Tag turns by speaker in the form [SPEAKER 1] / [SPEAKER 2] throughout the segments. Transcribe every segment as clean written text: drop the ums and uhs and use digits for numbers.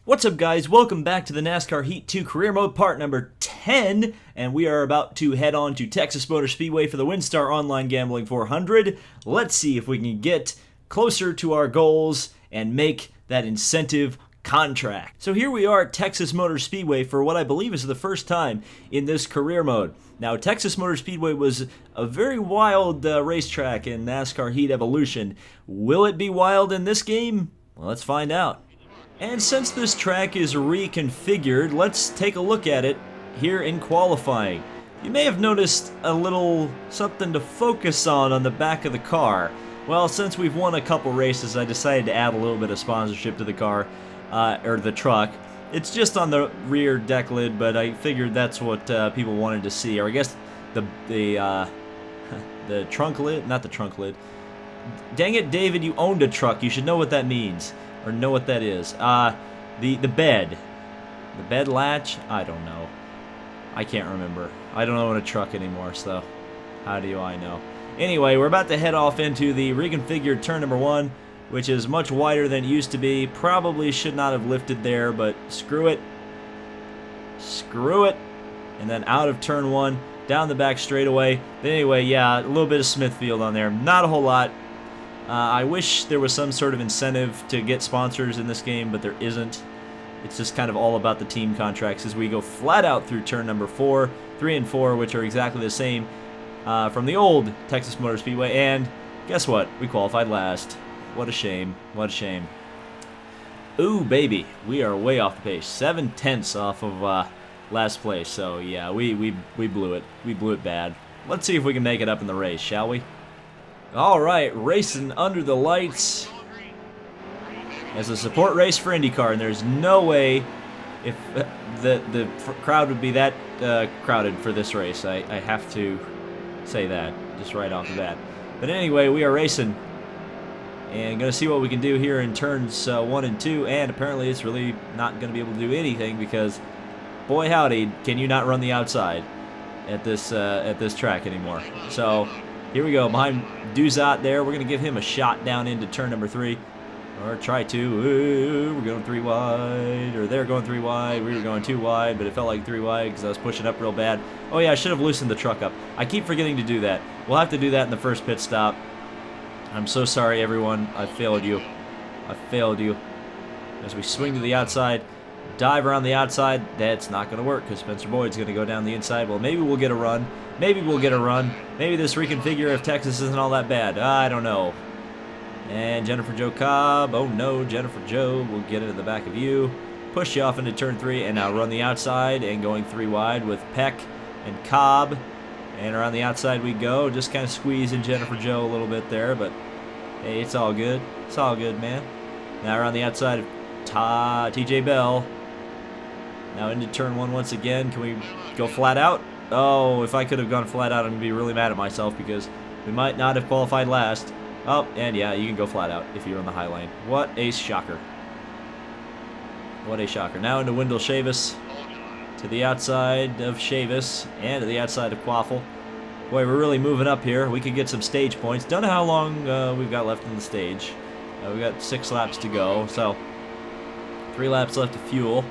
[SPEAKER 1] What's up, guys? Welcome back to the NASCAR Heat 2 Career Mode part number 10, and we are about to head on to Texas Motor Speedway for the WinStar Online Gambling 400. Let's see if we can get closer to our goals and make that incentive contract. So here we are at Texas Motor Speedway for what I believe is the first time in this career mode. Now, Texas Motor Speedway was a very wild racetrack in NASCAR Heat Evolution. Will it be wild in this game? Well, let's find out. And since this track is reconfigured, let's take a look at it here in qualifying. You may have noticed a little something to focus on the back of the car. Well, since we've won a couple races, I decided to add a little bit of sponsorship to the car, or the truck. It's just on the rear deck lid, but I figured that's what people wanted to see. Or I guess the trunk lid, not the trunk lid. Dang it, David, you owned a truck. You should know what that means. Or know what that is. The bed. The bed latch? I don't know. I can't remember. I don't own a truck anymore, so how do I know? Anyway, we're about to head off into the reconfigured turn number 1, which is much wider than it used to be. Probably should not have lifted there, but screw it. Screw it. And then out of turn 1, down the back straightaway. But anyway, yeah, a little bit of Smithfield on there. Not a whole lot. I wish there was some sort of incentive to get sponsors in this game, but there isn't. It's just kind of all about the team contracts as we go flat out through turn number 4, 3 and 4, which are exactly the same from the old Texas Motor Speedway. And guess what? We qualified last. What a shame. What a shame. Ooh, baby. We are way off the pace. 7/10 off of last place. So, yeah, we blew it. We blew it bad. Let's see if we can make it up in the race, shall we? Alright, racing under the lights as a support race for IndyCar, and there's no way if the crowd would be that crowded for this race. I have to say that just right off the bat. But anyway, we are racing and going to see what we can do here in turns 1 and 2, and apparently it's really not going to be able to do anything because, boy howdy, can you not run the outside at this track anymore. So here we go, behind Duzat there. We're going to give him a shot down into turn number 3. Or try to. Ooh, we're going 3 wide. Or they're going 3 wide. We were going 2 wide, but it felt like 3 wide because I was pushing up real bad. Oh yeah, I should have loosened the truck up. I keep forgetting to do that. We'll have to do that in the first pit stop. I'm so sorry, everyone. I failed you. I failed you. As we swing to the outside, dive around the outside. That's not going to work because Spencer Boyd's going to go down the inside. Well, maybe we'll get a run. Maybe we'll get a run. Maybe this reconfigure of Texas isn't all that bad. I don't know. And Jennifer Jo Cobb. Oh no, Jennifer Jo will get into the back of you. Push you off into turn 3 and now run the outside and going 3 wide with Peck and Cobb. And around the outside we go. Just kind of squeezing Jennifer Jo a little bit there, but hey, it's all good. It's all good, man. Now around the outside of TJ Bell. Now into turn 1 once again. Can we go flat out? Oh, if I could have gone flat out, I'm going to be really mad at myself because we might not have qualified last. Oh, and yeah, you can go flat out if you're on the high lane. What a shocker. What a shocker. Now into Wendell Chavis. To the outside of Chavis and to the outside of Quaffle. Boy, we're really moving up here. We could get some stage points. Don't know how long we've got left in the stage. We've got 6 laps to go, so 3 laps left of fuel.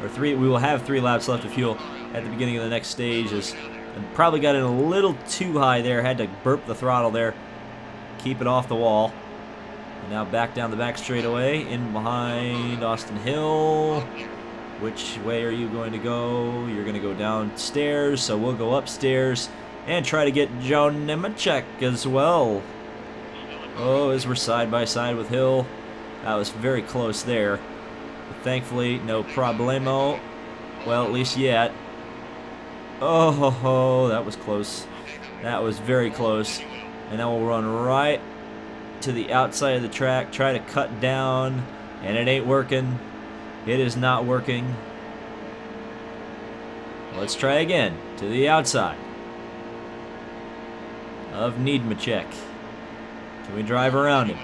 [SPEAKER 1] Or we will have 3 laps left of fuel at the beginning of the next stage. And probably got in a little too high there. Had to burp the throttle there. Keep it off the wall. And now back down the back straightaway. In behind Austin Hill. Which way are you going to go? You're going to go downstairs. So we'll go upstairs and try to get Joe Nemechek as well. Oh, as we're side by side with Hill. That was very close there. But thankfully, no problemo. Well, at least yet. Oh, that was close. That was very close. And now we'll run right to the outside of the track, try to cut down, and it ain't working. It is not working. Let's try again to the outside of Needmachek. Can we drive around him?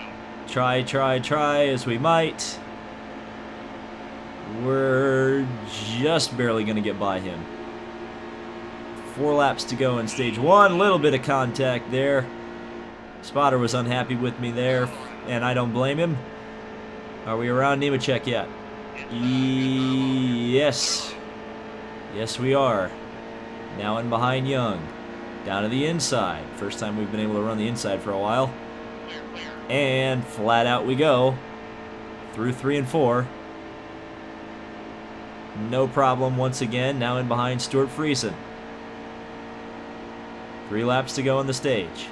[SPEAKER 1] Try as we might. We're just barely going to get by him. 4 laps to go in stage 1. Little bit of contact there. Spotter was unhappy with me there, and I don't blame him. Are we around Nemechek yet? Yes. Yes, we are. Now in behind Young. Down to the inside. First time we've been able to run the inside for a while. And flat out we go. Through 3 and 4. No problem once again. Now in behind Stuart Friesen. 3 laps to go on the stage.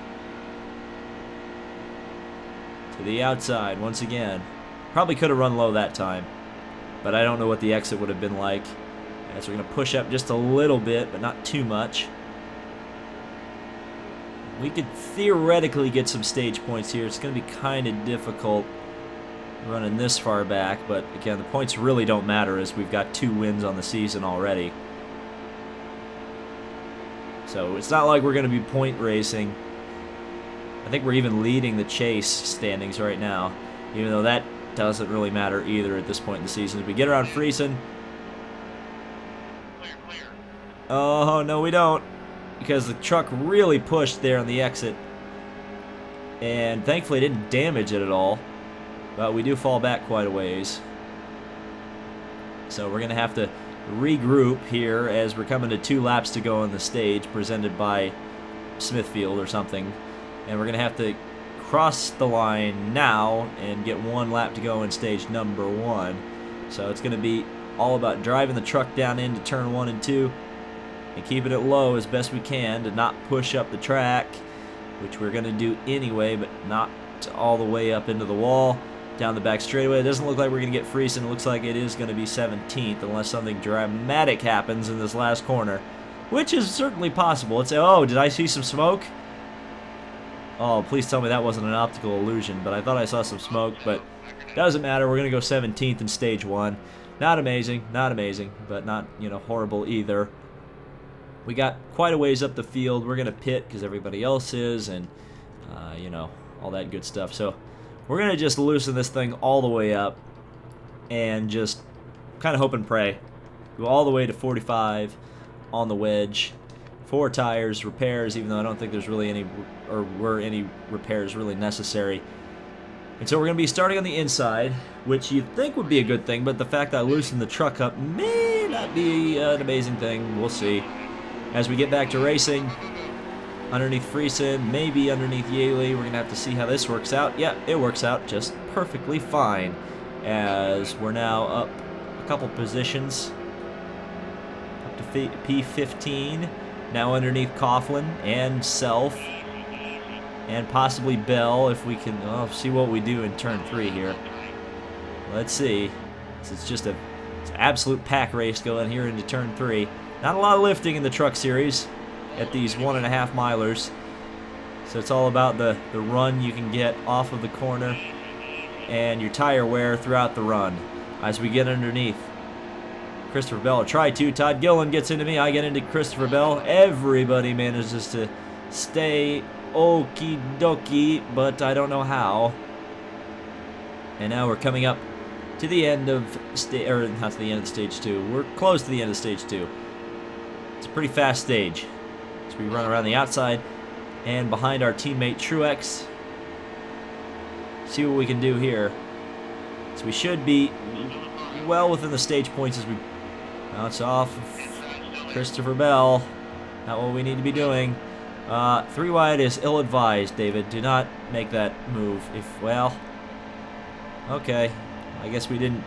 [SPEAKER 1] To the outside once again. Probably could have run low that time. But I don't know what the exit would have been like. So we're going to push up just a little bit, but not too much. We could theoretically get some stage points here. It's going to be kind of difficult running this far back, but again, the points really don't matter as we've got 2 wins on the season already. So it's not like we're going to be point racing. I think we're even leading the chase standings right now, even though that doesn't really matter either at this point in the season. If we get around Friesen... Oh, no we don't. Because the truck really pushed there on the exit. And thankfully it didn't damage it at all. But we do fall back quite a ways. So we're going to have to regroup here as we're coming to 2 laps to go on the stage presented by Smithfield or something. And we're going to have to cross the line now and get 1 lap to go in stage number 1. So it's going to be all about driving the truck down into turn 1 and 2 and keeping it low as best we can to not push up the track, which we're going to do anyway, but not all the way up into the wall. Down the back straightaway. It doesn't look like we're going to get Friesen. It looks like it is going to be 17th unless something dramatic happens in this last corner, which is certainly possible. Let's say, oh, did I see some smoke? Oh, please tell me that wasn't an optical illusion, but I thought I saw some smoke, but doesn't matter. We're going to go 17th in stage 1. Not amazing, but not, horrible either. We got quite a ways up the field. We're going to pit because everybody else is, and, all that good stuff. So we're going to just loosen this thing all the way up and just kind of hope and pray. Go all the way to 45 on the wedge. 4 tires, repairs, even though I don't think there's really any, or were any repairs really necessary. And so we're going to be starting on the inside, which you'd think would be a good thing, but the fact that I loosened the truck up may not be an amazing thing. We'll see. As we get back to racing, underneath Friesen, maybe underneath Yaley, we're going to have to see how this works out. Yeah, it works out just perfectly fine, as we're now up a couple positions, up to P15, now underneath Coughlin and Self, and possibly Bell if we can see what we do in turn 3 here. Let's see. It's just it's an absolute pack race going here into turn 3. Not a lot of lifting in the truck series at these 1.5 milers. So it's all about the run you can get off of the corner and your tire wear throughout the run. As we get underneath Christopher Bell, try to. Todd Gillen gets into me. I get into Christopher Bell. Everybody manages to stay okie dokie, but I don't know how. And now we're coming up to the end of not to the end of stage 2. We're close to the end of stage 2. It's a pretty fast stage. So we run around the outside and behind our teammate Truex. See what we can do here. So we should be well within the stage points as we bounce off of Christopher Bell. Not what we need to be doing. 3 wide is ill-advised, David. Do not make that move. Okay. I guess we didn't.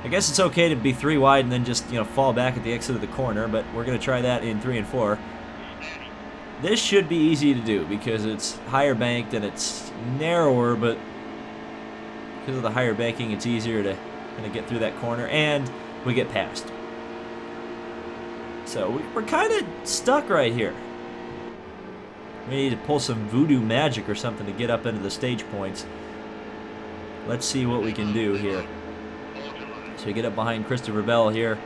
[SPEAKER 1] I guess it's okay to be 3 wide and then just, fall back at the exit of the corner, but we're going to try that in 3 and 4. This should be easy to do because it's higher banked and it's narrower, but because of the higher banking, it's easier to kind of get through that corner, and we get past. So we're kind of stuck right here. We need to pull some voodoo magic or something to get up into the stage points. Let's see what we can do here. So we get up behind Christopher Bell here.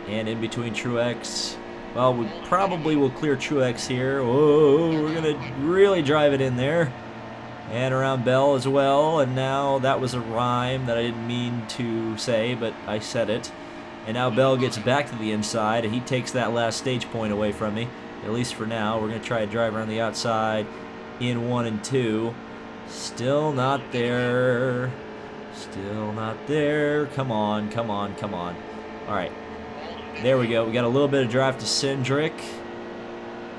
[SPEAKER 1] And in between Truex. Well, we probably will clear Truex here. Whoa, we're going to really drive it in there. And around Bell as well. And now that was a rhyme that I didn't mean to say, but I said it. And now Bell gets back to the inside, and he takes that last stage point away from me. At least for now. We're going to try to drive around the outside in 1 and 2. Still not there. Still not there. Come on, come on, come on. All right. There we go. We got a little bit of drive to Cindric.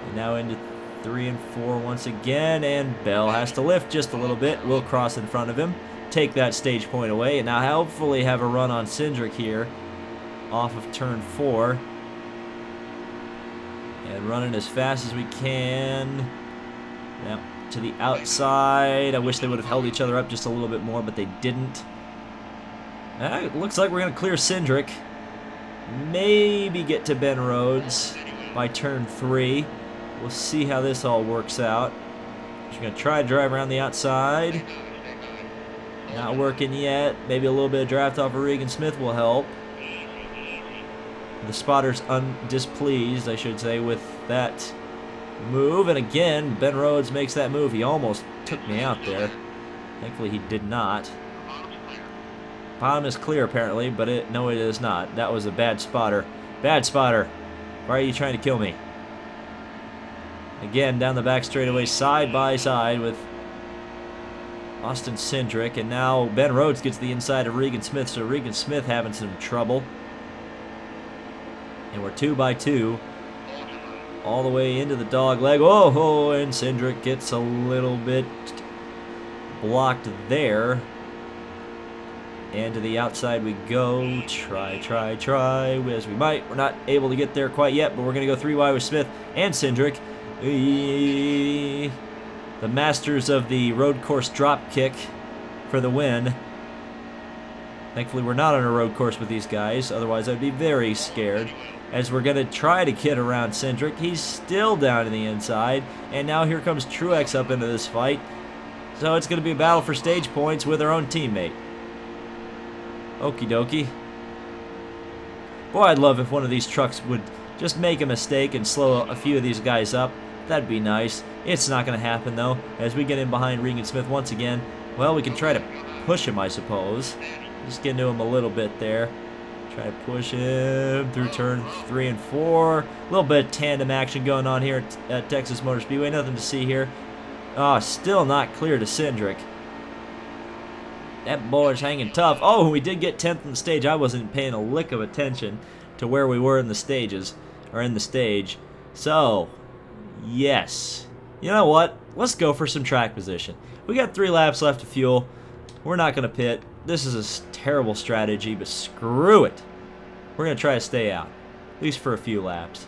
[SPEAKER 1] And now into 3 and 4 once again. And Bell has to lift just a little bit. We'll cross in front of him. Take that stage point away. And now hopefully have a run on Cindric here. Off of turn 4. And running as fast as we can. Now to the outside. I wish they would have held each other up just a little bit more, but they didn't. It looks like we're going to clear Cindric. Maybe get to Ben Rhodes by turn 3. We'll see how this all works out. Just going to try to drive around the outside. Not working yet. Maybe a little bit of draft off of Regan Smith will help. The spotter's displeased, I should say, with that move. And again, Ben Rhodes makes that move. He almost took me out there. Thankfully, he did not. Bottom is clear, apparently, but no, it is not. That was a bad spotter. Bad spotter. Why are you trying to kill me? Again, down the back straightaway, side by side with Austin Cindric. And now Ben Rhodes gets the inside of Regan Smith, so Regan Smith having some trouble. And we're 2 by 2. All the way into the dog leg. Oh, and Cindric gets a little bit blocked there. And to the outside we go. Try as we might. We're not able to get there quite yet, but we're going to go 3 wide with Smith and Cindric. The masters of the road course drop kick for the win. Thankfully, we're not on a road course with these guys. Otherwise, I'd be very scared. As we're going to try to kid around Cindric. He's still down to the inside. And now here comes Truex up into this fight. So it's going to be a battle for stage points with our own teammate. Okie dokie. Boy, I'd love if one of these trucks would just make a mistake and slow a few of these guys up. That'd be nice. It's not going to happen, though. As we get in behind Regan Smith once again, well, we can try to push him, I suppose. Just get into him a little bit there. Try to push him through turn 3 and 4. A little bit of tandem action going on here at Texas Motor Speedway. Nothing to see here. Oh, still not clear to Cindric. That boy's hanging tough. Oh, we did get 10th on the stage. I wasn't paying a lick of attention to where we were in the stages, or in the stage. So, yes. You know what? Let's go for some track position. We got 3 laps left of fuel. We're not going to pit. This is a terrible strategy, but screw it. We're going to try to stay out, at least for a few laps.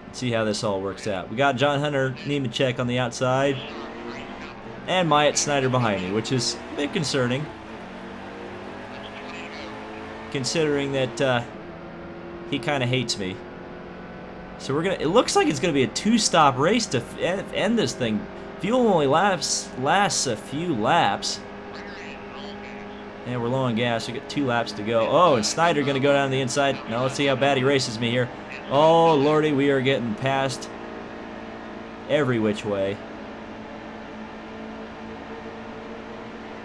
[SPEAKER 1] Let's see how this all works out. We got John Hunter Nemechek on the outside, and Myatt Snyder behind me, which is a bit concerning, considering that he kind of hates me. So we're gonna. It looks like it's gonna be a 2-stop race to end this thing. Fuel only lasts a few laps. And we're low on gas. We got 2 laps to go. Oh, and Snyder going to go down the inside. Now let's see how bad he races me here. Oh, lordy, we are getting passed every which way.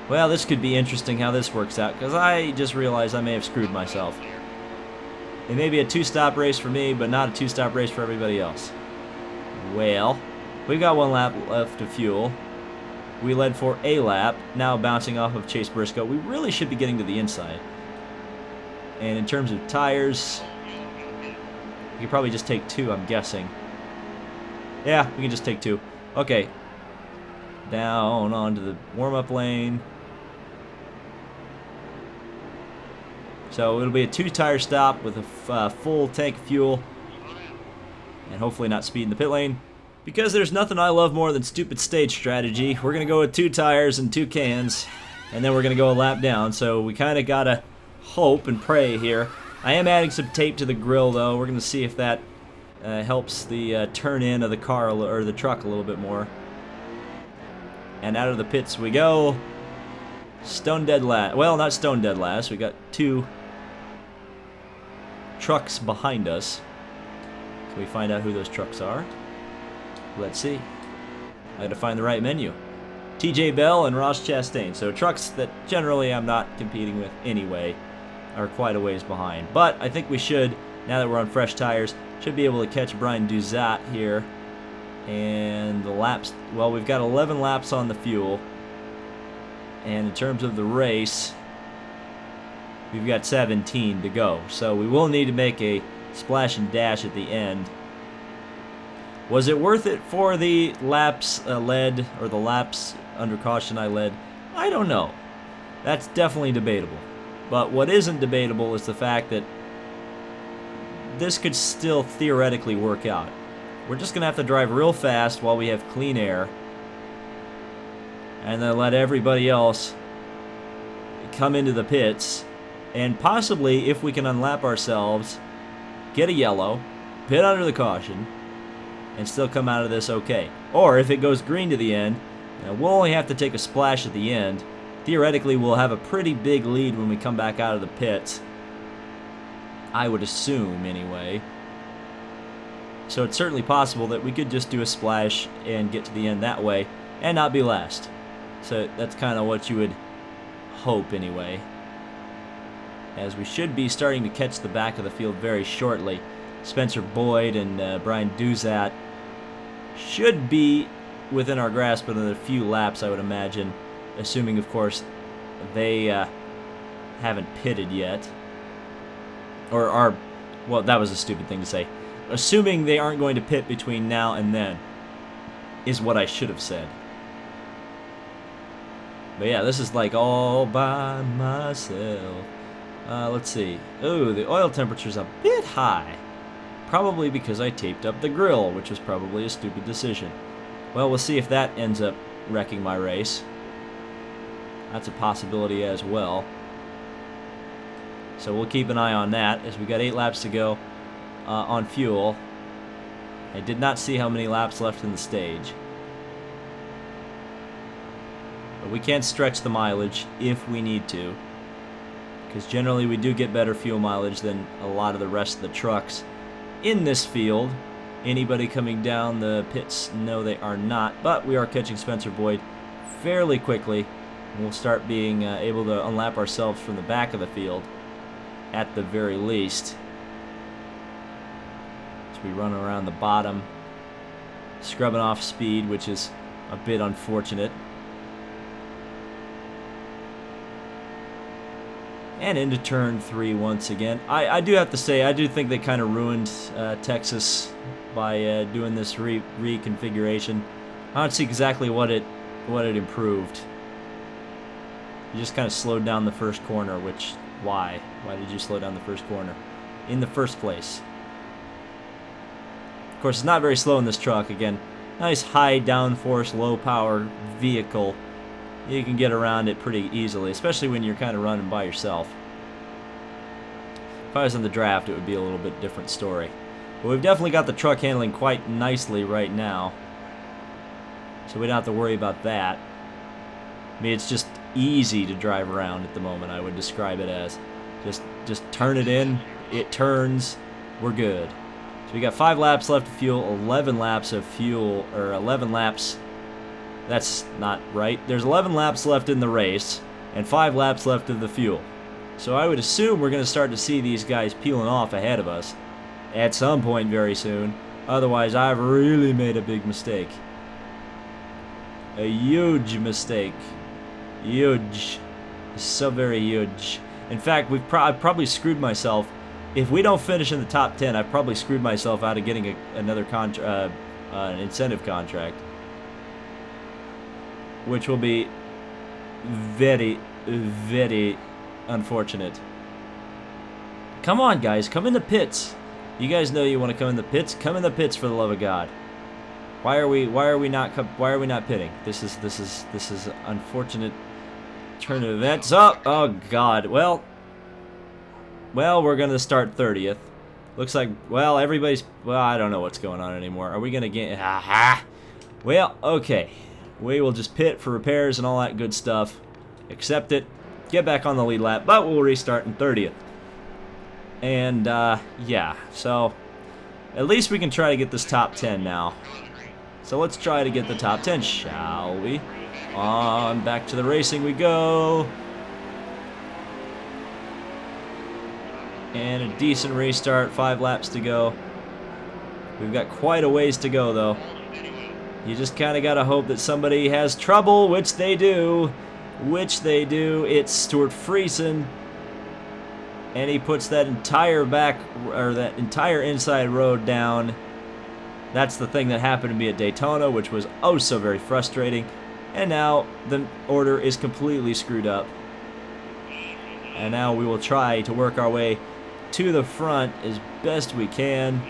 [SPEAKER 1] Well, this could be interesting how this works out, because I just realized I may have screwed myself. It may be a 2-stop race for me, but not a 2-stop race for everybody else. Well, we've got 1 lap left of fuel. We led for a lap, now bouncing off of Chase Briscoe. We really should be getting to the inside. And in terms of tires, we could probably just take 2, I'm guessing. Yeah, we can just take 2. Okay. Down onto the warm-up lane. So it'll be a 2-tire stop with a full tank of fuel. And hopefully not speed in the pit lane. Because there's nothing I love more than stupid stage strategy, we're going to go with 2 tires and 2 cans, and then we're going to go a lap down, so we kind of got to hope and pray here. I am adding some tape to the grill, though. We're going to see if that helps the turn-in of the car, or the truck a little bit more. And out of the pits we go. Stone dead last. Well, not stone dead last. We got 2 trucks behind us. Can we find out who those trucks are? Let's see. I had to find the right menu. TJ Bell and Ross Chastain. So trucks that generally I'm not competing with anyway are quite a ways behind. But I think we should, now that we're on fresh tires, should be able to catch Brian Duzat here. And the laps, well, we've got 11 laps on the fuel. And in terms of the race, we've got 17 to go. So we will need to make a splash and dash at the end. Was it worth it for the laps led, or the laps under caution I led? I don't know. That's definitely debatable. But what isn't debatable is the fact that this could still theoretically work out. We're just going to have to drive real fast while we have clean air, and then let everybody else come into the pits, and possibly, if we can unlap ourselves, get a yellow, pit under the caution, and still come out of this okay. Or if it goes green to the end, we'll only have to take a splash at the end. Theoretically, we'll have a pretty big lead when we come back out of the pits. I would assume, anyway. So it's certainly possible that we could just do a splash and get to the end that way and not be last. So that's kind of what you would hope, anyway. As we should be starting to catch the back of the field very shortly. Spencer Boyd and Brian Duzat should be within our grasp in a few laps, I would imagine. Assuming, of course, they haven't pitted yet. Or are... Well, that was a stupid thing to say. Assuming they aren't going to pit between now and then, is what I should have said. But yeah, this is like all by myself. Let's see. Oh, the oil temperature's a bit high. Probably because I taped up the grill, which was probably a stupid decision. Well, we'll see if that ends up wrecking my race. That's a possibility as well. So we'll keep an eye on that as we got 8 laps to go on fuel. I did not see how many laps left in the stage. But we can stretch the mileage if we need to, because generally we do get better fuel mileage than a lot of the rest of the trucks in this field. Anybody coming down the pits? No, they are not. But we are catching Spencer Boyd fairly quickly. And we'll start being able to unlap ourselves from the back of the field, at the very least. As we run around the bottom, scrubbing off speed, which is a bit unfortunate. And into turn 3 once again. I do have to say, I do think they kind of ruined Texas by doing this reconfiguration. I don't see exactly what it improved. You just kind of slowed down the first corner, which, why? Why did you slow down the first corner in the first place? Of course, it's not very slow in this truck. Again, nice high downforce, low power vehicle. You can get around it pretty easily, especially when you're kind of running by yourself. If I was in the draft, it would be a little bit different story. But we've definitely got the truck handling quite nicely right now, so we don't have to worry about that. I mean, it's just easy to drive around at the moment, I would describe it as. Just turn it in, it turns, we're good. So we got 5 laps left of fuel, 11 laps of fuel, or 11 laps. That's not right. There's 11 laps left in the race, and 5 laps left of the fuel. So I would assume we're going to start to see these guys peeling off ahead of us at some point very soon. Otherwise, I've really made a big mistake. A huge mistake. Huge. So very huge. In fact, I've probably screwed myself. If we don't finish in the top 10, I've probably screwed myself out of getting another an incentive contract, which will be very, very unfortunate. Come on, guys, come in the pits. You guys know you want to come in the pits. Come in the pits, for the love of God. Why are we not pitting? This is unfortunate turn of events. Oh God. Well, we're gonna start 30th. Looks like, well, everybody's, well, I don't know what's going on anymore. Are we gonna get, well, okay. We will just pit for repairs and all that good stuff. Accept it. Get back on the lead lap, but we'll restart in 30th. And, yeah, so at least we can try to get this top 10 now. So let's try to get the top 10, shall we? On, back to the racing we go. And a decent restart, 5 laps to go. We've got quite a ways to go, though. You just kind of got to hope that somebody has trouble, which they do. which they do. It's Stuart Friesen, and he puts that entire inside road down. That's the thing that happened to me at Daytona, which was oh so very frustrating. And now the order is completely screwed up. And now we will try to work our way to the front as best we can.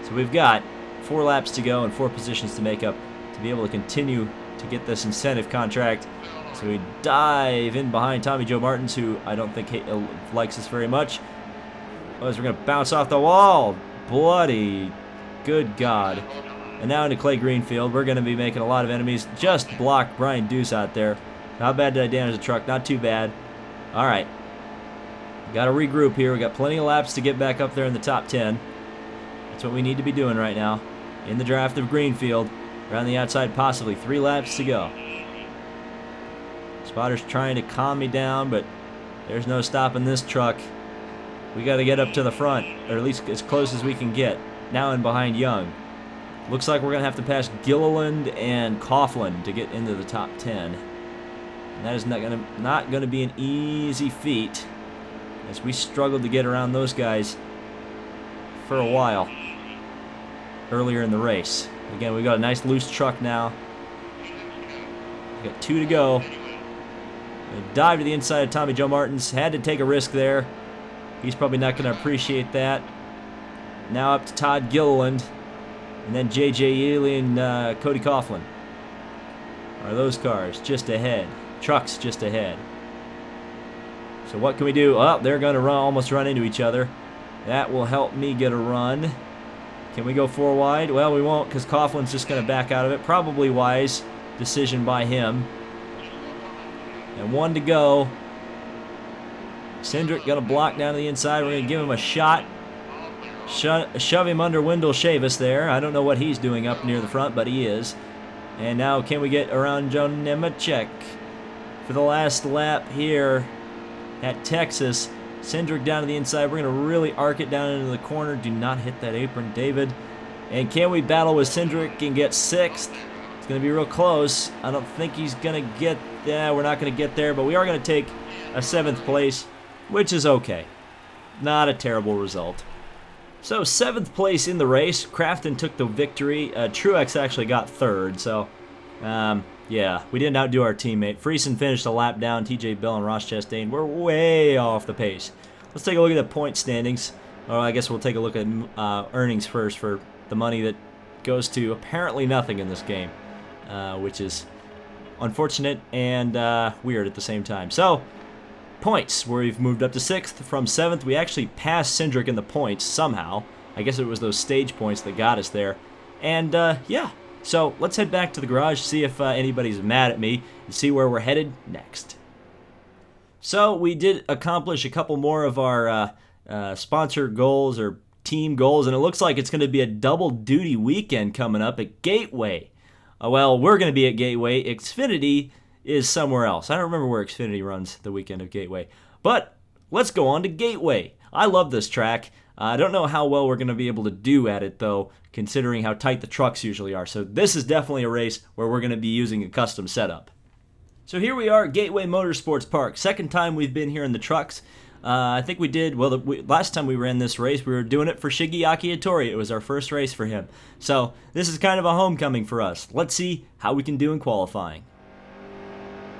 [SPEAKER 1] So we've got 4 laps to go and 4 positions to make up to be able to continue to get this incentive contract. So we dive in behind Tommy Joe Martins, who I don't think likes us very much. As we're going to bounce off the wall. Bloody good God. And now into Clay Greenfield. We're going to be making a lot of enemies. Just blocked Brian Deuce out there. How bad did I damage the truck? Not too bad. All right. Got to regroup here. We got plenty of laps to get back up there in the top 10. That's what we need to be doing right now. In the draft of Greenfield. Around the outside, possibly 3 laps to go. Spotter's trying to calm me down, but there's no stopping this truck. We got to get up to the front, or at least as close as we can get. Now in behind Young. Looks like we're going to have to pass Gilliland and Coughlin to get into the top 10. And that is not going to be an easy feat, as we struggled to get around those guys for a while earlier in the race. Again, we've got a nice loose truck now. We've got 2 to go. Dive to the inside of Tommy Joe Martins. Had to take a risk there. He's probably not going to appreciate that. Now up to Todd Gilliland. And then J.J. Ely and Cody Coughlin. Are those cars just ahead? Trucks just ahead. So what can we do? Oh, they're going to almost run into each other. That will help me get a run. Can we go 4 wide? Well, we won't, because Coughlin's just going to back out of it. Probably wise decision by him. And 1 to go. Cindric going to block down to the inside. We're going to give him a shot. Shove him under Wendell Chavis there. I don't know what he's doing up near the front, but he is. And now can we get around Joe Nemechek for the last lap here at Texas. Cindric down to the inside. We're going to really arc it down into the corner. Do not hit that apron, David. And can we battle with Cindric and get 6th? It's going to be real close. I don't think he's going to get there. We're not going to get there, but we are going to take a 7th place, which is okay. Not a terrible result. So 7th place in the race. Crafton took the victory. Truex actually got 3rd, so yeah, we didn't outdo our teammate. Friesen finished a lap down. TJ Bell and Ross Chastain were way off the pace. Let's take a look at the point standings. Or I guess we'll take a look at earnings first for the money that goes to apparently nothing in this game, which is unfortunate and weird at the same time. So, points, where we've moved up to 6th from 7th. We actually passed Cindric in the points somehow. I guess it was those stage points that got us there. And yeah, so let's head back to the garage, see if anybody's mad at me, and see where we're headed next. So we did accomplish a couple more of our sponsor goals or team goals, and it looks like it's going to be a double-duty weekend coming up at Gateway. Well, we're going to be at Gateway. Xfinity is somewhere else. I don't remember where Xfinity runs the weekend of Gateway. But let's go on to Gateway. I love this track. I don't know how well we're going to be able to do at it, though, considering how tight the trucks usually are. So this is definitely a race where we're going to be using a custom setup. So here we are at Gateway Motorsports Park. Second time we've been here in the trucks. I think we did, well, last time we ran this race, we were doing it for Shigeaki Hattori. It was our first race for him. So this is kind of a homecoming for us. Let's see how we can do in qualifying.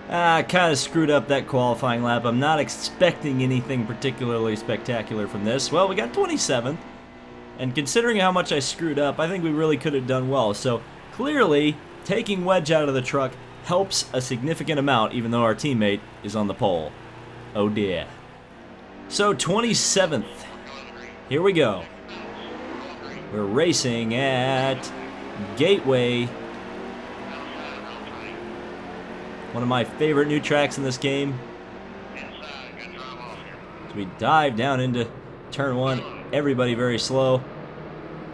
[SPEAKER 1] I kind of screwed up that qualifying lap. I'm not expecting anything particularly spectacular from this. Well, we got 27th, and considering how much I screwed up, I think we really could have done well. So clearly, taking Wedge out of the truck helps a significant amount, even though our teammate is on the pole. Oh dear. So 27th. Here we go. We're racing at Gateway. One of my favorite new tracks in this game. So we dive down into turn 1. Everybody very slow.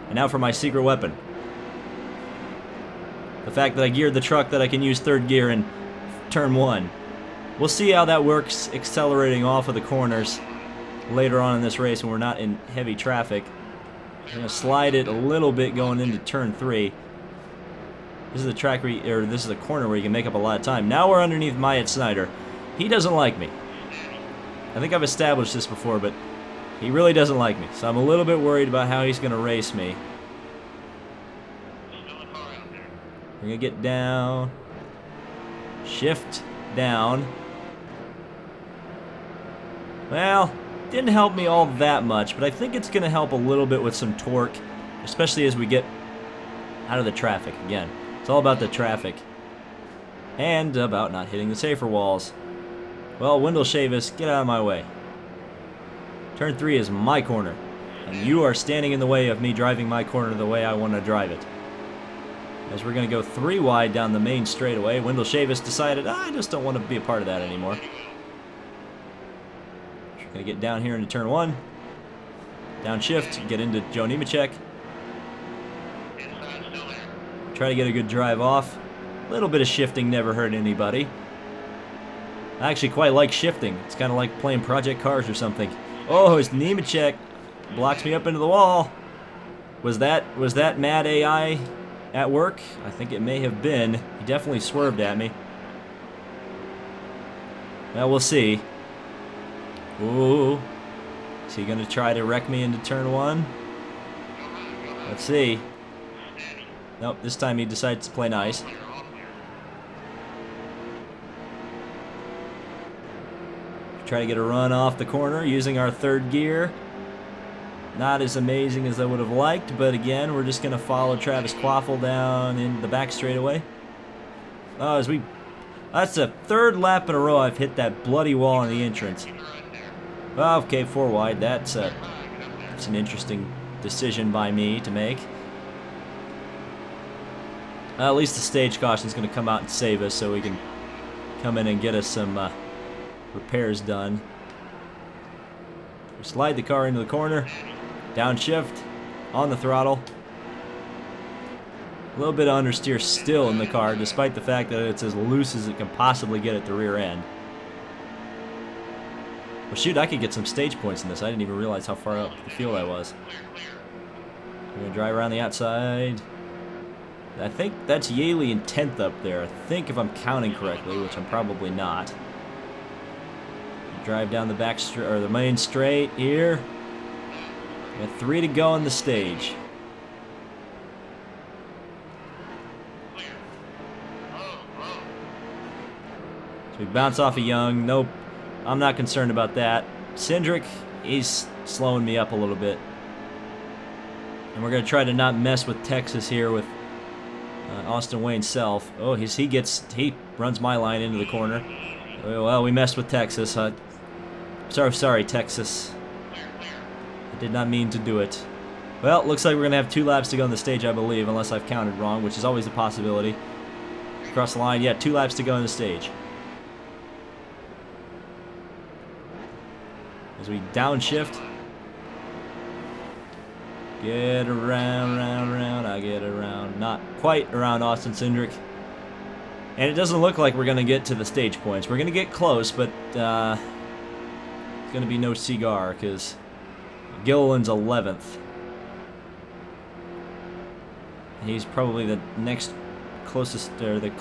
[SPEAKER 1] And now for my secret weapon. The fact that I geared the truck that I can use 3rd gear in turn 1. We'll see how that works accelerating off of the corners later on in this race when we're not in heavy traffic. I'm going to slide it a little bit going into turn 3. This is the track or this is the corner where you can make up a lot of time. Now we're underneath Myatt Snyder. He doesn't like me. I think I've established this before, but he really doesn't like me. So I'm a little bit worried about how he's going to race me. We're going to get down. Shift down. Well, didn't help me all that much, but I think it's going to help a little bit with some torque, especially as we get out of the traffic again. It's all about the traffic and about not hitting the safer walls. Well, Wendell Chavis, get out of my way. Turn 3 is my corner, and you are standing in the way of me driving my corner the way I want to drive it. As we're going to go 3 wide down the main straightaway, Wendell Chavis decided, I just don't want to be a part of that anymore. We're going to get down here into turn 1. Downshift, get into Joe Nemechek. Try to get a good drive off. A little bit of shifting never hurt anybody. I actually quite like shifting. It's kind of like playing Project Cars or something. Oh, it's Nemechek. Blocks me up into the wall. Was that mad AI at work? I think it may have been. He definitely swerved at me. Well, we'll see. Ooh. Is he going to try to wreck me into turn 1? Let's see. Nope, this time he decides to play nice. Try to get a run off the corner using our 3rd gear. Not as amazing as I would have liked, but again, we're just going to follow Travis Quaffle down in the back straightaway. Oh, that's the 3rd lap in a row I've hit that bloody wall in the entrance. Well, okay, 4 wide. That's an interesting decision by me to make. At least the stage caution is going to come out and save us, so we can come in and get us some repairs done. We slide the car into the corner. Downshift on the throttle. A little bit of understeer still in the car, despite the fact that it's as loose as it can possibly get at the rear end. Well, shoot, I could get some stage points in this. I didn't even realize how far up the field I was. We're going to drive around the outside. I think that's Yaley in 10th up there. I think if I'm counting correctly, which I'm probably not. Drive down the back or the main straight here. We got 3 to go on the stage. So we bounce off a Young. Nope, I'm not concerned about that. Cindric, he's slowing me up a little bit. And we're going to try to not mess with Texas here with Austin Wayne Self. Oh, he runs my line into the corner. Well, we messed with Texas. Sorry, Texas. I did not mean to do it. Well, looks like we're going to have 2 laps to go on the stage, I believe, unless I've counted wrong, which is always a possibility. Across the line, yeah, 2 laps to go on the stage. As we downshift. Get around, round. I get around. Not quite around Austin Cindric. And it doesn't look like we're going to get to the stage points. We're going to get close, but it's going to be no cigar because Gilliland's 11th. He's probably the next closest, or the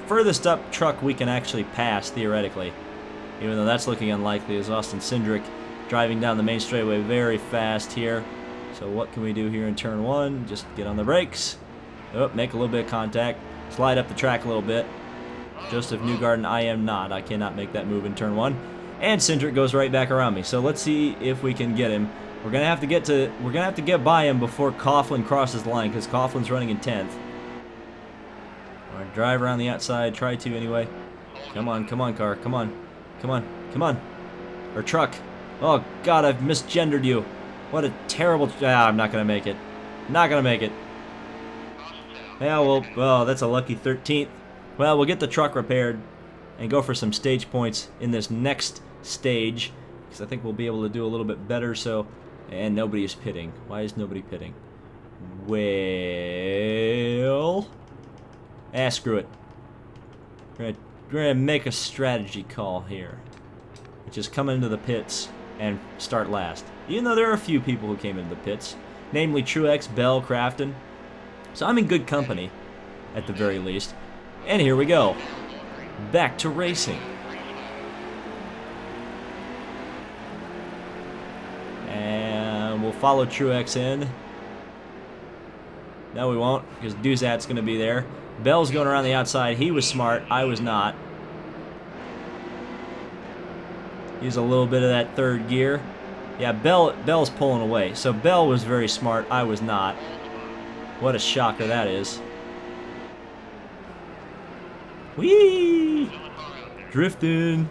[SPEAKER 1] furthest up truck we can actually pass, theoretically. Even though that's looking unlikely, as Austin Cindric driving down the main straightaway very fast here. So what can we do here in turn 1? Just get on the brakes. Oh, make a little bit of contact. Slide up the track a little bit. Joseph Newgarden, I am not. I cannot make that move in turn 1. And Cindric goes right back around me. So let's see if we can get him. We're gonna have to get by him before Coughlin crosses the line, because Coughlin's running in 10th. We're gonna drive around the outside. Try to anyway. Come on, car. Come on. Or truck. Oh God, I've misgendered you. What a terrible... I'm not going to make it. Yeah, well, that's a lucky 13th. Well, we'll get the truck repaired and go for some stage points in this next stage, because I think we'll be able to do a little bit better. So, and nobody is pitting. Why is nobody pitting? Well... screw it. We're going to make a strategy call here, which is come into the pits and start last. Even though there are a few people who came into the pits, namely Truex, Bell, Crafton. So I'm in good company. at the very least. And here we go. Back to racing. And we'll follow Truex in. No, we won't, because Duzat's going to be there. Bell's going around the outside. He was smart. I was not. He's a little bit of that third gear. Yeah, Bell's pulling away. So Bell was very smart. I was not. What a shocker that is. Whee! Drifting.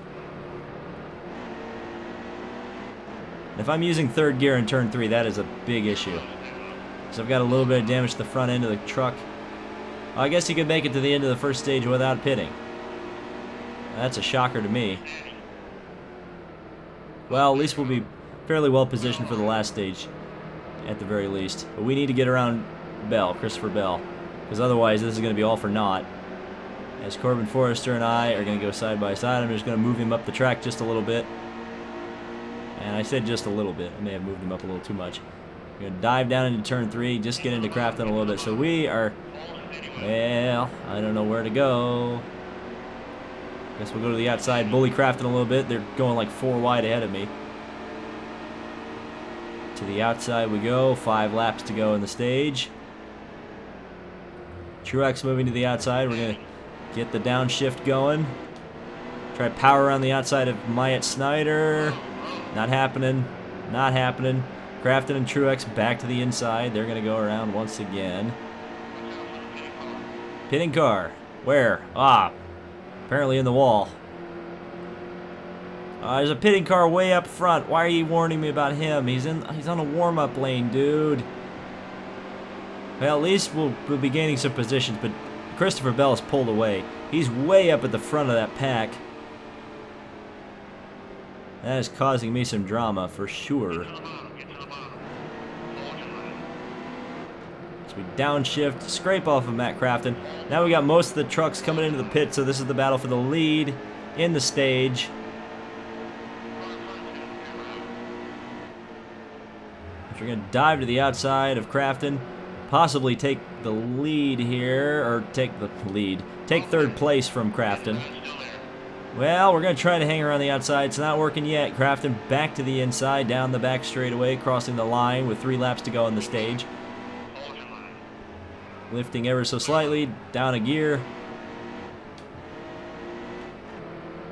[SPEAKER 1] If I'm using third gear in turn 3, that is a big issue. So I've got a little bit of damage to the front end of the truck. I guess he could make it to the end of the first stage without pitting. That's a shocker to me. Well, at least we'll be fairly well positioned for the last stage, at the very least. But we need to get around Bell, Christopher Bell, because otherwise this is going to be all for naught. As Corbin Forrester and I are going to go side by side, I'm just going to move him up the track just a little bit. And I said just a little bit. I may have moved him up a little too much. I'm going to dive down into turn 3, just get into Crafton a little bit. So we are, well, I don't know where to go. Guess we'll go to the outside, bully Crafton a little bit. They're going like 4 wide ahead of me. To the outside we go. 5 laps to go in the stage. Truex moving to the outside. We're going to get the downshift going. Try to power around the outside of Myatt Snyder. Not happening. Not happening. Crafton and Truex back to the inside. They're going to go around once again. Pitting car. Where? Ah. Apparently in the wall. There's a pitting car way up front. Why are you warning me about him? He's on a warm-up lane, dude. Well, at least we'll be gaining some positions, but Christopher Bell is pulled away. He's way up at the front of that pack. That is causing me some drama for sure. So we downshift, scrape off of Matt Crafton. Now we got most of the trucks coming into the pit, so this is the battle for the lead in the stage. We're going to dive to the outside of Crafton, possibly take the lead here, or take third place from Crafton. Well, we're going to try to hang around the outside. It's not working yet. Crafton back to the inside, down the back straightaway, crossing the line with 3 laps to go on the stage. Lifting ever so slightly, down a gear,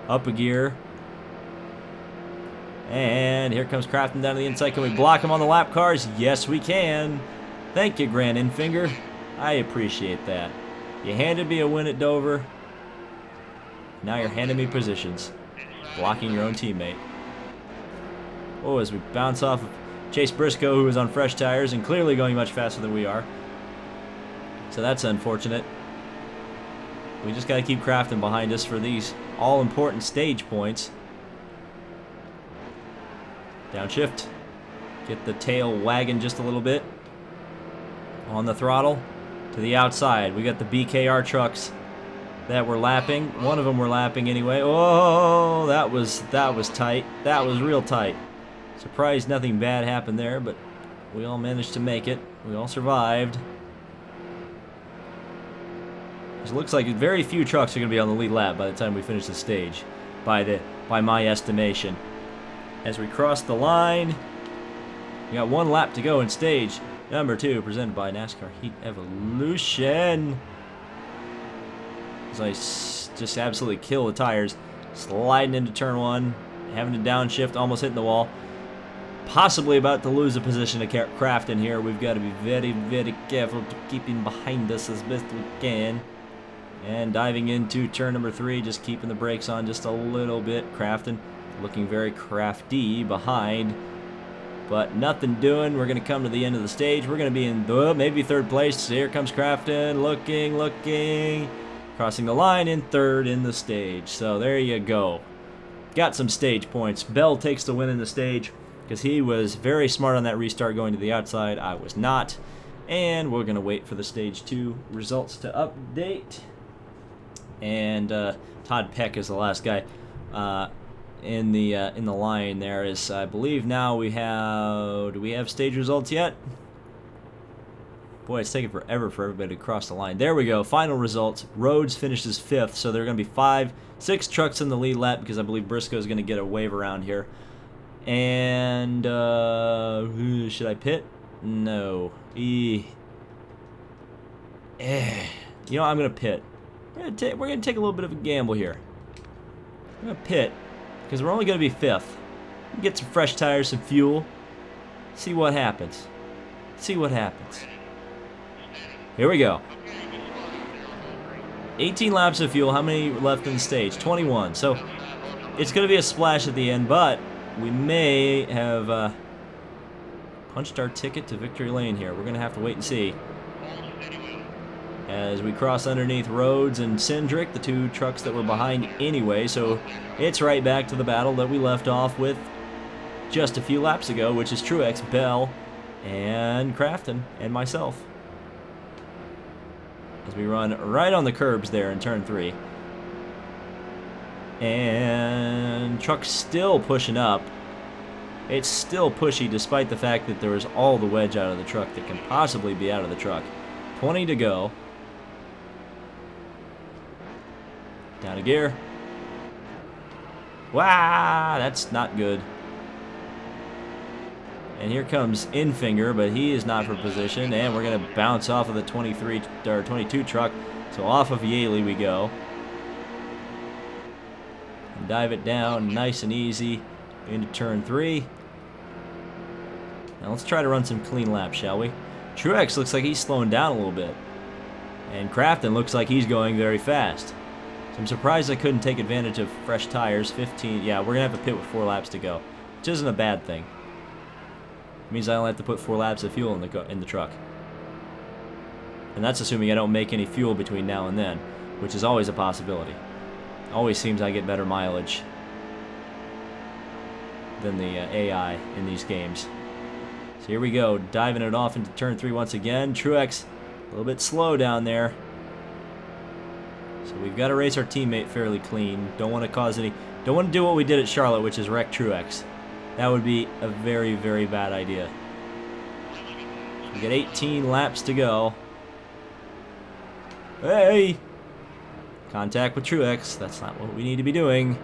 [SPEAKER 1] up a gear. And here comes Crafton down to the inside. Can we block him on the lap cars? Yes, we can. Thank you, Grant Infinger. I appreciate that. You handed me a win at Dover. Now you're handing me positions. Blocking your own teammate. Oh, as we bounce off of Chase Briscoe, who is on fresh tires and clearly going much faster than we are. So that's unfortunate. We just got to keep Crafton behind us for these all-important stage points. Downshift. Get the tail wagging just a little bit. On the throttle. To the outside. We got the BKR trucks that were lapping. One of them were lapping anyway. Oh, that was tight. That was real tight. Surprised nothing bad happened there, but we all managed to make it. We all survived. It looks like very few trucks are going to be on the lead lap by the time we finish the stage, by my estimation. As we cross the line, we got 1 lap to go in stage number 2, presented by NASCAR Heat Evolution. As I just absolutely kill the tires, sliding into turn 1, having to downshift, almost hitting the wall. Possibly about to lose a position to Crafton here. We've got to be very, very careful to keep him behind us as best we can. And diving into turn number 3, just keeping the brakes on just a little bit. Crafton looking very crafty behind, but nothing doing. We're going to come to the end of the stage. We're going to be in maybe 3rd place. Here comes Crafton, looking, crossing the line in 3rd in the stage. So there you go. Got some stage points. Bell takes the win in the stage because he was very smart on that restart going to the outside. I was not. And we're going to wait for the stage 2 results to update. And Todd Peck is the last guy in the line there. Is I believe now we have. Do we have stage results yet? Boy, it's taking forever for everybody to cross the line. There we go. Final results. Rhodes finishes 5th, so there are going to be 6 trucks in the lead lap because I believe Briscoe is going to get a wave around here. And, should I pit? No. You know, I'm going to pit. We're going to take a little bit of a gamble here. I'm going to pit because we're only going to be 5th. Get some fresh tires, some fuel. See what happens. See what happens. Here we go. 18 laps of fuel. How many left in the stage? 21. So it's going to be a splash at the end, but we may have punched our ticket to victory lane here. We're going to have to wait and see. As we cross underneath Rhodes and Cindric, the 2 trucks that were behind anyway. So it's right back to the battle that we left off with just a few laps ago, which is Truex, Bell, and Crafton, and myself. As we run right on the curbs there in turn 3. And truck's still pushing up. It's still pushy despite the fact that there is all the wedge out of the truck that can possibly be out of the truck. 20 to go. Down a gear. Wow, that's not good. And here comes Infinger, but he is not for position, and we're going to bounce off of the 22 truck. So off of Yaley we go. And dive it down nice and easy into turn 3. Now let's try to run some clean laps, shall we? Truex looks like he's slowing down a little bit. And Crafton looks like he's going very fast. So I'm surprised I couldn't take advantage of fresh tires. 15, yeah, we're going to have to pit with 4 laps to go, which isn't a bad thing. It means I only have to put 4 laps of fuel in the truck. And that's assuming I don't make any fuel between now and then, which is always a possibility. Always seems I get better mileage than the AI in these games. So here we go, diving it off into turn 3 once again. Truex a little bit slow down there. So we've got to race our teammate fairly clean. Don't want to do what we did at Charlotte, which is wreck Truex. That would be a very, very bad idea. We got 18 laps to go. Hey! Contact with Truex. That's not what we need to be doing.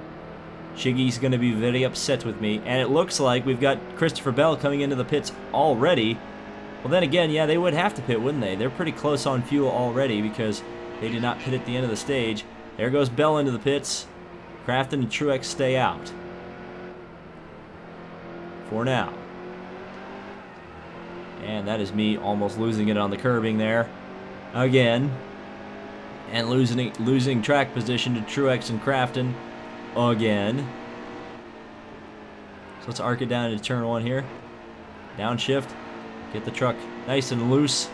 [SPEAKER 1] Shiggy's going to be very upset with me. And it looks like we've got Christopher Bell coming into the pits already. Well, then again, yeah, they would have to pit, wouldn't they? They're pretty close on fuel already because they did not pit at the end of the stage. There goes Bell into the pits. Crafton and Truex stay out. For now. And that is me almost losing it on the curbing there. Again. And losing track position to Truex and Crafton. Again. So let's arc it down into turn 1 here. Downshift. Get the truck nice and loose.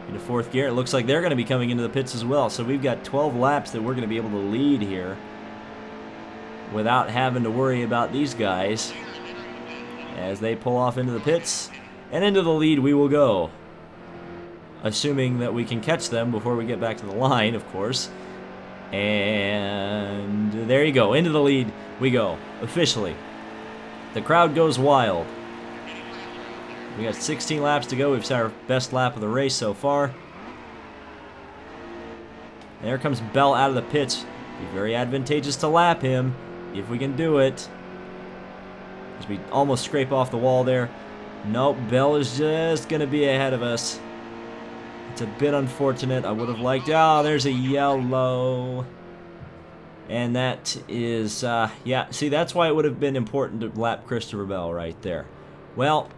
[SPEAKER 1] Into 4th gear. It looks like they're going to be coming into the pits as well. So we've got 12 laps that we're going to be able to lead here without having to worry about these guys. As they pull off into the pits, and into the lead we will go. Assuming that we can catch them before we get back to the line, of course. And there you go, into the lead we go, officially. The crowd goes wild. We got 16 laps to go. We've set our best lap of the race so far. And there comes Bell out of the pits. Be very advantageous to lap him, if we can do it. As we almost scrape off the wall there. Nope, Bell is just going to be ahead of us. It's a bit unfortunate. I would have liked... Oh, there's a yellow. And that is... yeah, see, that's why it would have been important to lap Christopher Bell right there. Well,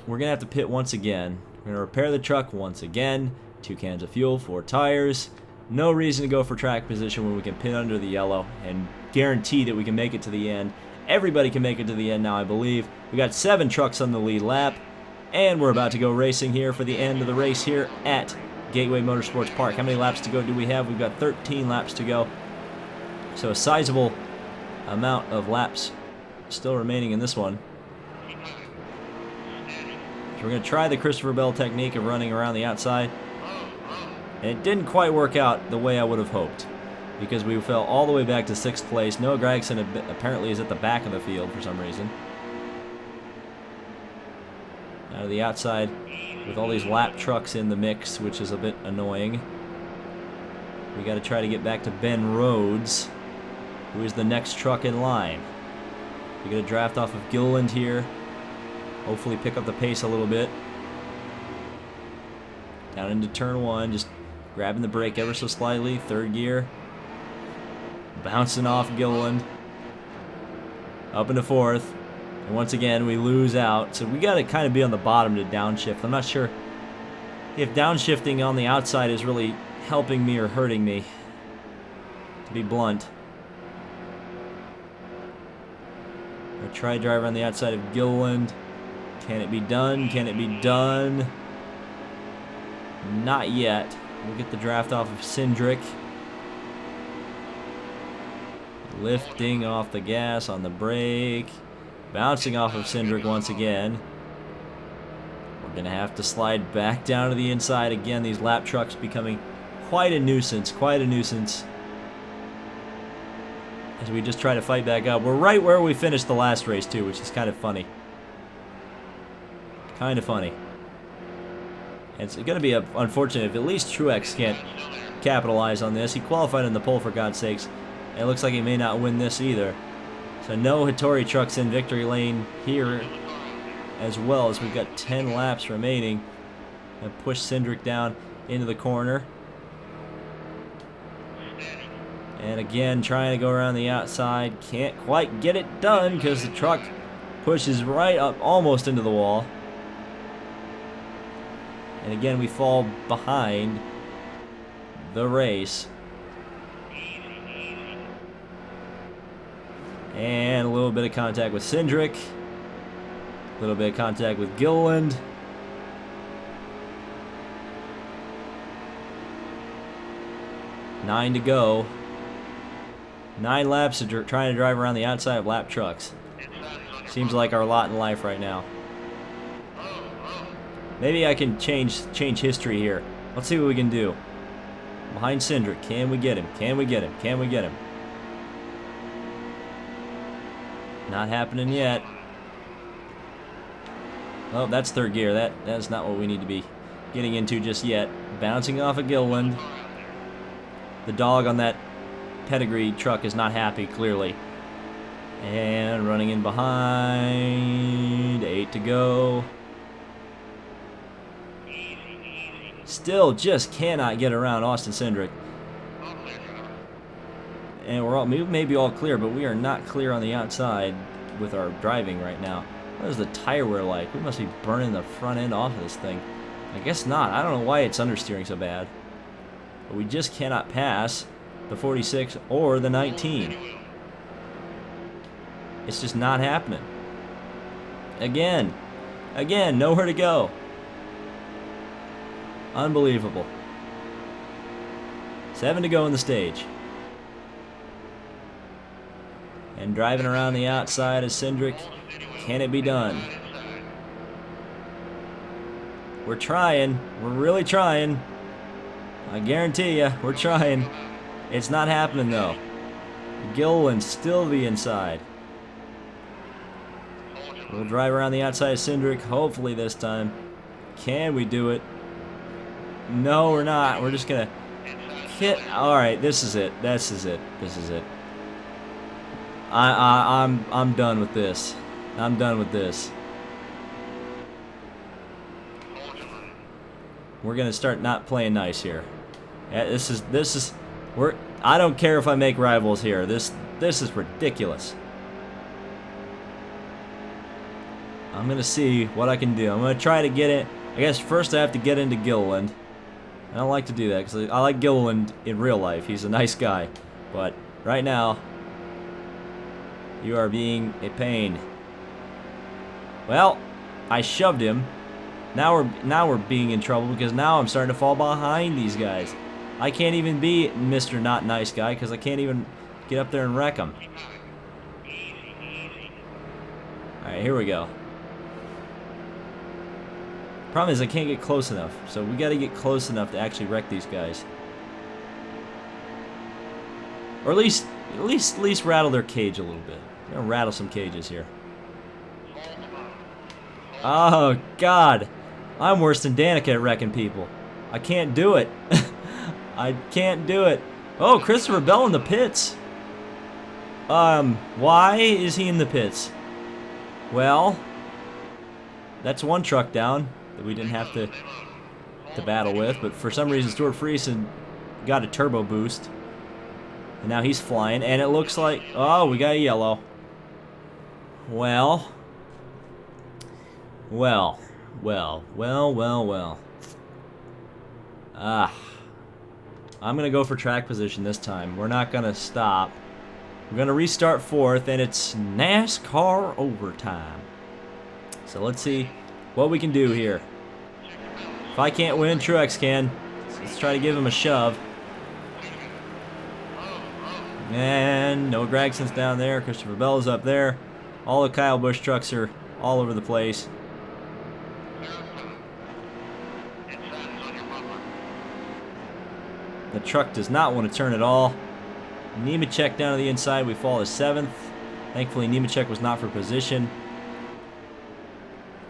[SPEAKER 1] we're going to have to pit once again. We're going to repair the truck once again. 2 cans of fuel, 4 tires. No reason to go for track position when we can pit under the yellow and guarantee that we can make it to the end. Everybody can make it to the end now, I believe. We got 7 trucks on the lead lap, and we're about to go racing here for the end of the race here at Gateway Motorsports Park. How many laps to go do we have? We've got 13 laps to go. So a sizable amount of laps still remaining in this one. So we're going to try the Christopher Bell technique of running around the outside. And it didn't quite work out the way I would have hoped, because we fell all the way back to 6th place. Noah Gragson apparently is at the back of the field for some reason. Out of the outside with all these lap trucks in the mix, which is a bit annoying. We got to try to get back to Ben Rhodes, who is the next truck in line. We're going to draft off of Gilliland here. Hopefully pick up the pace a little bit. Down into turn one, just grabbing the brake ever so slightly. Third gear. Bouncing off Gilliland. Up into fourth. And once again, we lose out. So we got to kind of be on the bottom to downshift. I'm not sure if downshifting on the outside is really helping me or hurting me, to be blunt. I try to drive around the outside of Gilliland. Can it be done? Can it be done? Not yet. We'll get the draft off of Cindric. Lifting off the gas on the brake. Bouncing off of Cindric once again. We're going to have to slide back down to the inside again. These lap trucks becoming quite a nuisance. Quite a nuisance. As we just try to fight back up. We're right where we finished the last race too, which is kind of funny. Kind of funny. And it's going to be unfortunate if at least Truex can't capitalize on this. He qualified in the pole, for God's sakes. And it looks like he may not win this either. So no Hattori trucks in victory lane here, as well as we've got 10 laps remaining. And push Cindric down into the corner. And again, trying to go around the outside. Can't quite get it done because the truck pushes right up almost into the wall. And again, we fall behind the race. And a little bit of contact with Cindric. A little bit of contact with Gilliland. Nine to go. 9 laps of trying to drive around the outside of lap trucks. Seems like our lot in life right now. Maybe I can change history here. Let's see what we can do. Behind Cindric. Can we get him? Can we get him? Can we get him? Not happening yet. Oh, that's third gear. That's not what we need to be getting into just yet. Bouncing off of Gilliland. The dog on that pedigree truck is not happy, clearly. And running in behind. 8 to go. Still just cannot get around Austin Cindric. And we're all, we may be all clear, but we are not clear on the outside with our driving right now. What is the tire wear like? We must be burning the front end off of this thing. I guess not. I don't know why it's understeering so bad. But we just cannot pass the 46 or the 19. It's just not happening. Again, nowhere to go. Unbelievable. 7 to go in the stage. And driving around the outside of Cindric. Can it be done? We're trying. We're really trying. I guarantee you, we're trying. It's not happening though. Gilliland still the inside. We'll drive around the outside of Cindric, hopefully this time. Can we do it? No, we're not. We're just gonna hit. All right, this is it. This is it. This is it. I'm done with this. I'm done with this. We're gonna start not playing nice here. Yeah, this is. I don't care if I make rivals here. This is ridiculous. I'm gonna see what I can do. I'm gonna try to get it. I guess first I have to get into Gilliland. I don't like to do that because I like Gilliland in real life. He's a nice guy, but right now you are being a pain. Well, I shoved him. Now we're being in trouble because now I'm starting to fall behind these guys. I can't even be Mr. Not Nice Guy because I can't even get up there and wreck him. Alright, here we go. Problem is I can't get close enough, so we got to get close enough to actually wreck these guys. Or at least rattle their cage a little bit. We're gonna rattle some cages here. Oh, God. I'm worse than Danica at wrecking people. I can't do it. I can't do it. Oh, Christopher Bell in the pits. Why is he in the pits? Well, that's one truck down that we didn't have to battle with, but for some reason Stuart Friesen got a turbo boost. And now he's flying, and it looks like, oh, we got a yellow. Well. I'm going to go for track position this time. We're not going to stop. We're going to restart fourth, and it's NASCAR overtime. So let's see what we can do here. If I can't win, Truex can. Let's try to give him a shove. And Noah Gragson's down there. Christopher Bell is up there. All the Kyle Busch trucks are all over the place. The truck does not want to turn at all. Nemechek down to the inside. We fall to 7th. Thankfully, Nemechek was not for position.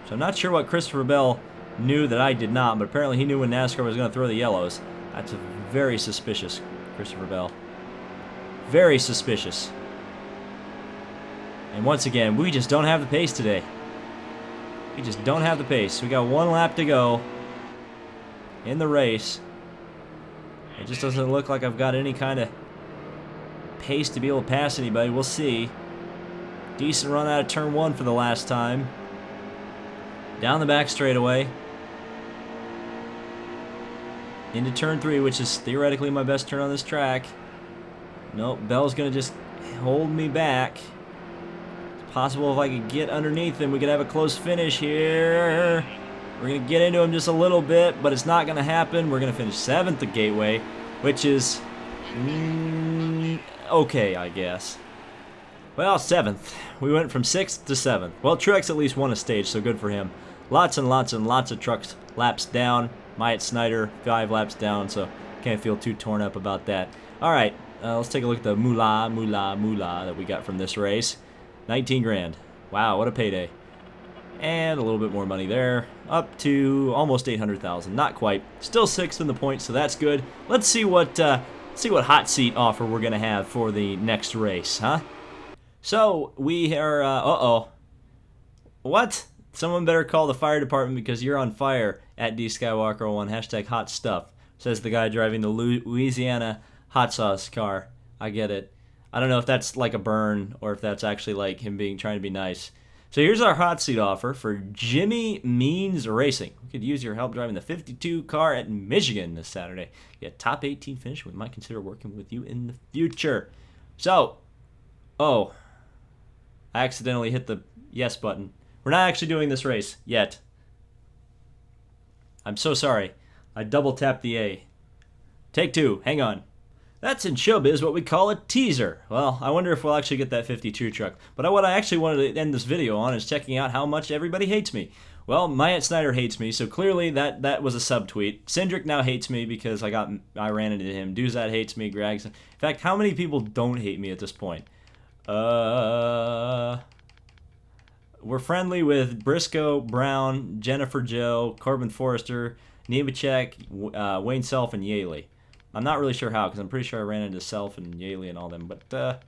[SPEAKER 1] So I'm not sure what Christopher Bell knew that I did not, but apparently he knew when NASCAR was going to throw the yellows. That's very suspicious, Christopher Bell. Very suspicious. And once again, we just don't have the pace today. We just don't have the pace. We got one lap to go in the race. It just doesn't look like I've got any kind of pace to be able to pass anybody. We'll see. Decent run out of turn 1 for the last time. Down the back straightaway. Into turn 3, which is theoretically my best turn on this track. Nope, Bell's going to just hold me back. It's possible if I could get underneath him, we could have a close finish here. We're going to get into him just a little bit, but it's not going to happen. We're going to finish 7th at Gateway, which is okay, I guess. Well, 7th. We went from 6th to 7th. Well, Truex at least won a stage, so good for him. Lots and lots and lots of trucks laps down. Myatt Snyder, 5 laps down, so can't feel too torn up about that. All right, let's take a look at the moolah that we got from this race. 19 grand. Wow, what a payday. And a little bit more money there, up to almost 800,000. Not quite. Still 6th in the points, so that's good. Let's see what hot seat offer we're gonna have for the next race, huh? So we are. What? Someone better call the fire department because you're on fire at DSkywalker01. Hashtag hot stuff, says the guy driving the Louisiana hot sauce car. I get it. I don't know if that's like a burn or if that's actually like him trying to be nice. So here's our hot seat offer for Jimmy Means Racing. We could use your help driving the 52 car at Michigan this Saturday. Get top 18 finish. We might consider working with you in the future. So, I accidentally hit the yes button. We're not actually doing this race yet. I'm so sorry. I double tapped the A. Take 2. Hang on. That's in showbiz what we call a teaser. Well, I wonder if we'll actually get that 52 truck. But what I actually wanted to end this video on is checking out how much everybody hates me. Well, Myatt Snyder hates me, so clearly that was a subtweet. Cindric now hates me because I ran into him. Duzat hates me. Gregson. In fact, how many people don't hate me at this point? We're friendly with Briscoe, Brown, Jennifer Joe, Corbin Forrester, Nemechek, Wayne Self, and Yaley. I'm not really sure how, because I'm pretty sure I ran into Self and Yaley and all them, but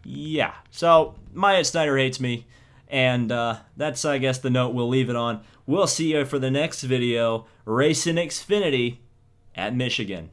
[SPEAKER 1] yeah. So, Myatt Snyder hates me, and that's, I guess, the note we'll leave it on. We'll see you for the next video, Racing Xfinity at Michigan.